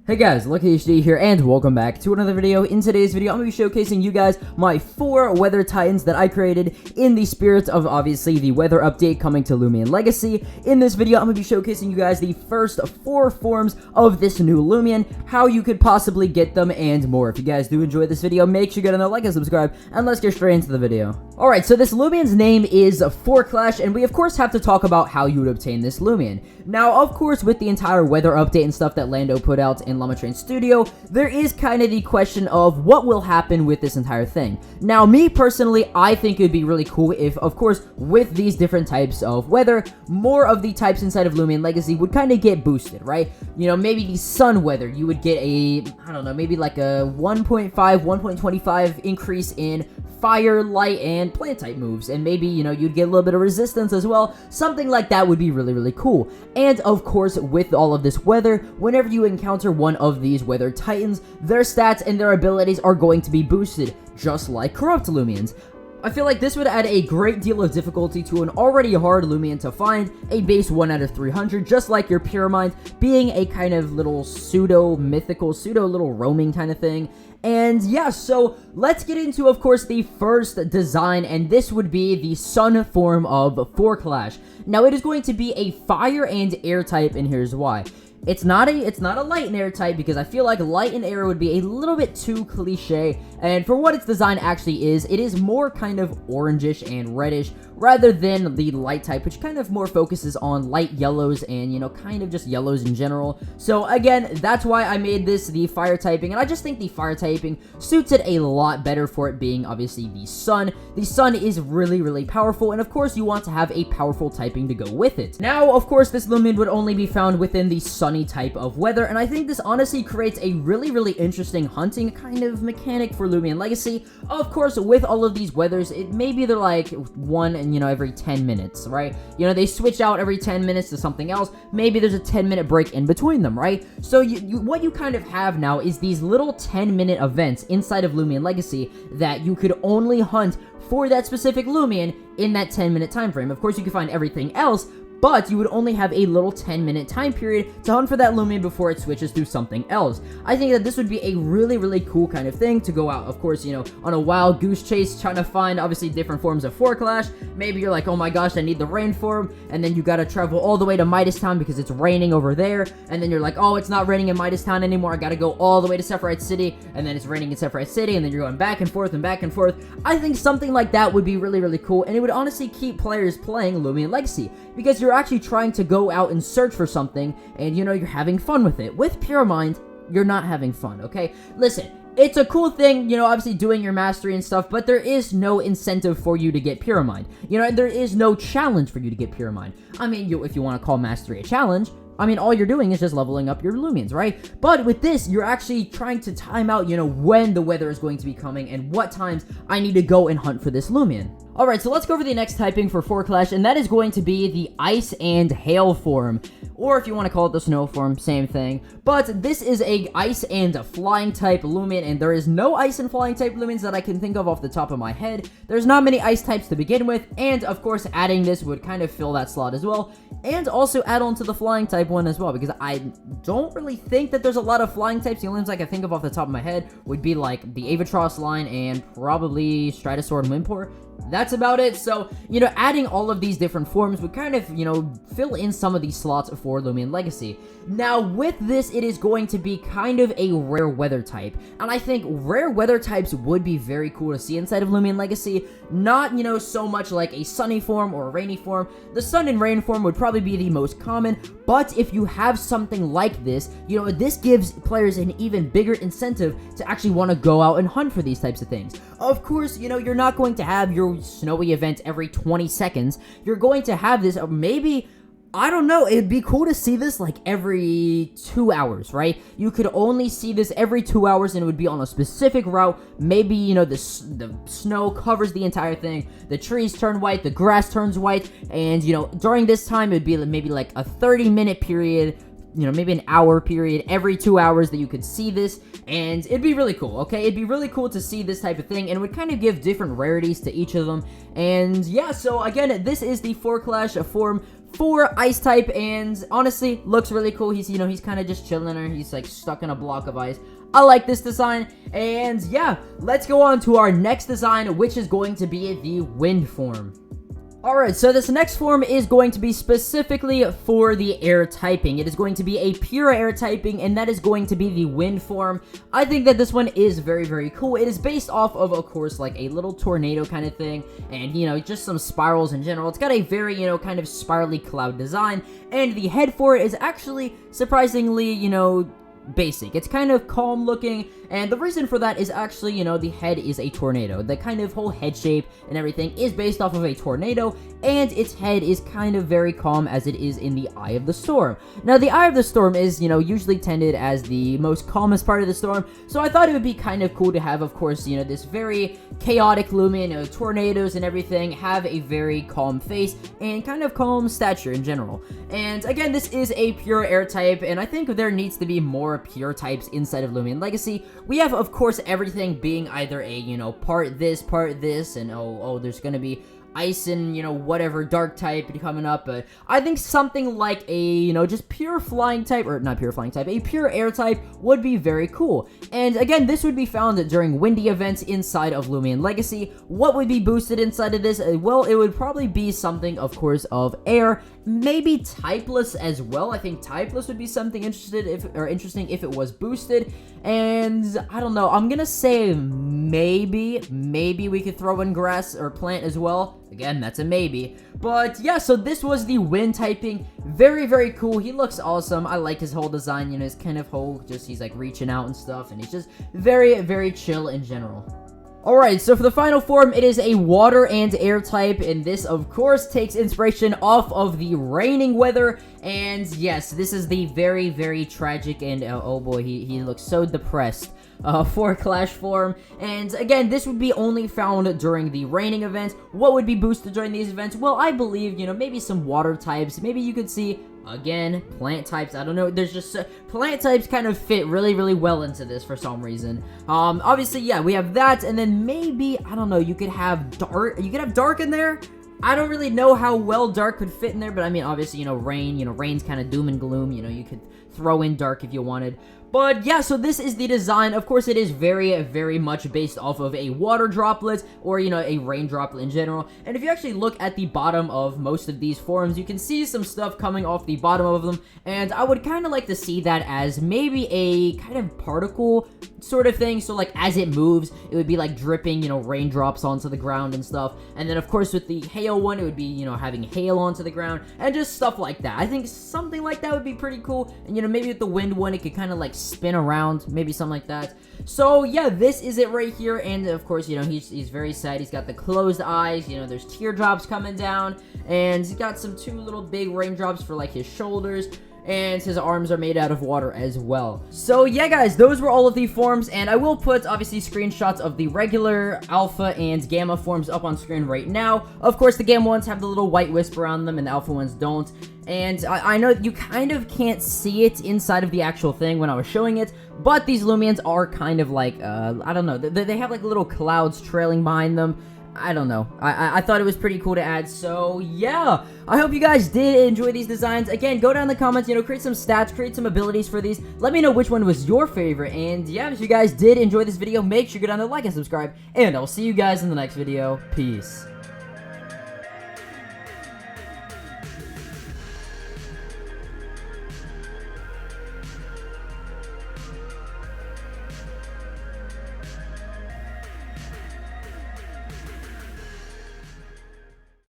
Hey guys, LuckyHD here, and welcome back to another video. In today's video, I'm going to be showcasing you guys my 4 weather titans that I created in the spirit of, obviously, the weather update coming to Loomian Legacy. In this video, I'm going to be showcasing you guys the first 4 forms of this new Loomian, how you could possibly get them, and more. If you guys do enjoy this video, make sure you get a like and subscribe, and let's get straight into the video. Alright, so this Loomian's name is Clash, and we of course have to talk about how you would obtain this Loomian. Now, of course, with the entire weather update and stuff that Lando put out in Llama Train Studio, there is kind of the question of what will happen with this entire thing. Now, me personally, I think it would be really cool if, of course, with these different types of weather, more of the types inside of Loomian Legacy would kind of get boosted, right? You know, maybe the sun weather, you would get a, I don't know, maybe like a 1.5, 1.25 increase in fire, light, and plant type moves, and maybe, you know, you'd get a little bit of resistance as well. Something like that would be really, really cool. And of course, with all of this weather, whenever you encounter one of these weather titans, their stats and their abilities are going to be boosted, just like corrupt Loomians. I feel like this would add a great deal of difficulty to an already hard Loomian to find, a base 1 out of 300, just like your Pyramind being a kind of little pseudo-mythical, pseudo-little roaming kind of thing. And yeah, so let's get into, of course, the first design, and this would be the sun form of Clash. Now, it is going to be a fire and air type, and here's why. It's not a light and air type, because I feel like light and air would be a little bit too cliche, and for what its design actually is, it is more kind of orangish and reddish, rather than the light type, which kind of more focuses on light yellows and, you know, kind of just yellows in general. So again, that's why I made this the fire typing, and I just think the fire typing suits it a lot better for it being, obviously, the sun. The sun is really, really powerful, and of course, you want to have a powerful typing to go with it. Now, of course, this Loomian would only be found within the sunny type of weather, and I think this honestly creates a really, really interesting hunting kind of mechanic for Loomian Legacy. Of course, with all of these weathers, maybe they're like one and, you know, every 10 minutes, right? You know, they switch out every 10 minutes to something else. Maybe there's a 10-minute break in between them, right? So what you kind of have now is these little 10-minute events inside of Loomian Legacy that you could only hunt for that specific Loomian in that 10-minute time frame. Of course, you can find everything else, but you would only have a little 10-minute time period to hunt for that Loomian before it switches to something else. I think that this would be a really, really cool kind of thing to go out, of course, you know, on a wild goose chase, trying to find, obviously, different forms of Clash. Maybe you're like, oh my gosh, I need the rain form, and then you gotta travel all the way to Midas Town because it's raining over there, and then you're like, oh, it's not raining in Midas Town anymore, I gotta go all the way to Sephiroth City, and then it's raining in Sephiroth City, and then you're going back and forth and back and forth. I think something like that would be really, really cool, and it would honestly keep players playing Loomian Legacy, because you're actually trying to go out and search for something, and, you know, you're having fun with it. With Pyramind, you're not having fun, okay? Listen, it's a cool thing, you know, obviously doing your mastery and stuff, but there is no incentive for you to get Pyramind. You know, there is no challenge for you to get Pyramind. I mean, if you want to call mastery a challenge, I mean, all you're doing is just leveling up your Loomians, right? But with this, you're actually trying to time out, you know, when the weather is going to be coming and what times I need to go and hunt for this Loomian. Alright, so let's go over the next typing for Clash, and that is going to be the Ice and Hail form. Or if you want to call it the Snow form, same thing. But this is a Ice and a Flying type Loomian, and there is no Ice and Flying type Loomians that I can think of off the top of my head. There's not many Ice types to begin with, and of course adding this would kind of fill that slot as well. And also add on to the Flying type one as well, because I don't really think that there's a lot of Flying types. The only ones I can think of off the top of my head would be like the Avatros line and probably Stratosaur and Wimpor. That's about it. So, you know, adding all of these different forms would kind of, you know, fill in some of these slots for Loomian Legacy. Now, with this, it is going to be kind of a rare weather type, and I think rare weather types would be very cool to see inside of Loomian Legacy. Not, you know, so much like a sunny form or a rainy form. The sun and rain form would probably be the most common, but if you have something like this, you know, this gives players an even bigger incentive to actually want to go out and hunt for these types of things. Of course, you know, you're not going to have your snowy event every 20 seconds. You're going to have this, maybe, I don't know, it'd be cool to see this like every 2 hours, right? You could only see this every 2 hours, and it would be on a specific route. Maybe, you know, the snow covers the entire thing, the trees turn white, the grass turns white, and, you know, during this time, it'd be maybe like a 30-minute period, you know, maybe an hour period every 2 hours that you could see this, and it'd be really cool, okay? It'd be really cool to see this type of thing, and it would kind of give different rarities to each of them. And yeah, so again, this is the Clash form for ice type, and honestly, looks really cool. He's, you know, he's kind of just chilling there. He's like stuck in a block of ice. I like this design, and yeah, let's go on to our next design, which is going to be the wind form. Alright, so this next form is going to be specifically for the air typing. It is going to be a pure air typing, and that is going to be the wind form. I think that this one is very, very cool. It is based off of course, like a little tornado kind of thing, and, you know, just some spirals in general. It's got a very, you know, kind of spirally cloud design, and the head for it is actually surprisingly, you know, basic. It's kind of calm looking, and the reason for that is actually, you know, the head is a tornado. The kind of whole head shape and everything is based off of a tornado, and its head is kind of very calm as it is in the Eye of the Storm. Now, the Eye of the Storm is, you know, usually tended as the most calmest part of the storm, so I thought it would be kind of cool to have, of course, you know, this very chaotic Loomian, you know, tornadoes and everything, have a very calm face and kind of calm stature in general. And again, this is a pure air type, and I think there needs to be more pure types inside of Loomian Legacy. We have, of course, everything being either a, you know, part this, and oh, there's gonna be ice and, you know, whatever dark type coming up, but I think something like a, you know, just pure flying type, or not pure flying type, a pure air type would be very cool. And again, this would be found during windy events inside of Loomian Legacy. What would be boosted inside of this? Well, it would probably be something, of course, of air, maybe typeless as well. I think typeless would be something interesting if it was boosted. And I don't know, I'm gonna say maybe we could throw in grass or plant as well. Again, that's a maybe. But yeah, so this was the wind typing. Very, very cool. He looks awesome. I like his whole design, you know, his kind of whole, just he's like reaching out and stuff, and he's just very, very chill in general. Alright, so for the final form, it is a water and air type, and this, of course, takes inspiration off of the raining weather. And yes, this is the very, very tragic, and oh boy, he looks so depressed for Clash form. And again, this would be only found during the raining events. What would be boosted during these events? Well, I believe, you know, maybe some water types. Maybe you could see, again, plant types. I don't know. There's just plant types kind of fit really, really well into this for some reason. Obviously, yeah, we have that, and then maybe, I don't know, you could have dark. You could have dark in there. I don't really know how well dark could fit in there, but I mean, obviously, you know, rain. You know, rain's kind of doom and gloom. You know, you could throw in dark if you wanted. But yeah, so this is the design. Of course, it is very, very much based off of a water droplet, or, you know, a rain droplet in general. And if you actually look at the bottom of most of these forms, you can see some stuff coming off the bottom of them. And I would kind of like to see that as maybe a kind of particle sort of thing. So like as it moves, it would be like dripping, you know, raindrops onto the ground and stuff. And then of course with the hail one, it would be, you know, having hail onto the ground and just stuff like that. I think something like that would be pretty cool. And, you know, maybe with the wind one, it could kind of like spin around, maybe something like that. So yeah, this is it right here. And of course, you know, he's very sad. He's got the closed eyes, you know, there's teardrops coming down, and he's got some two little big raindrops for like his shoulders, and his arms are made out of water as well. So yeah, guys, those were all of the forms, and I will put obviously screenshots of the regular alpha and gamma forms up on screen right now. Of course, the gamma ones have the little white wisp around them, and the alpha ones don't. And I know you kind of can't see it inside of the actual thing when I was showing it, but these Loomians are kind of like, I don't know, they have like little clouds trailing behind them. I don't know. I thought it was pretty cool to add. So yeah, I hope you guys did enjoy these designs. Again, go down in the comments, you know, create some stats, create some abilities for these. Let me know which one was your favorite. And yeah, if you guys did enjoy this video, make sure you go down there, like and subscribe. And I'll see you guys in the next video. Peace.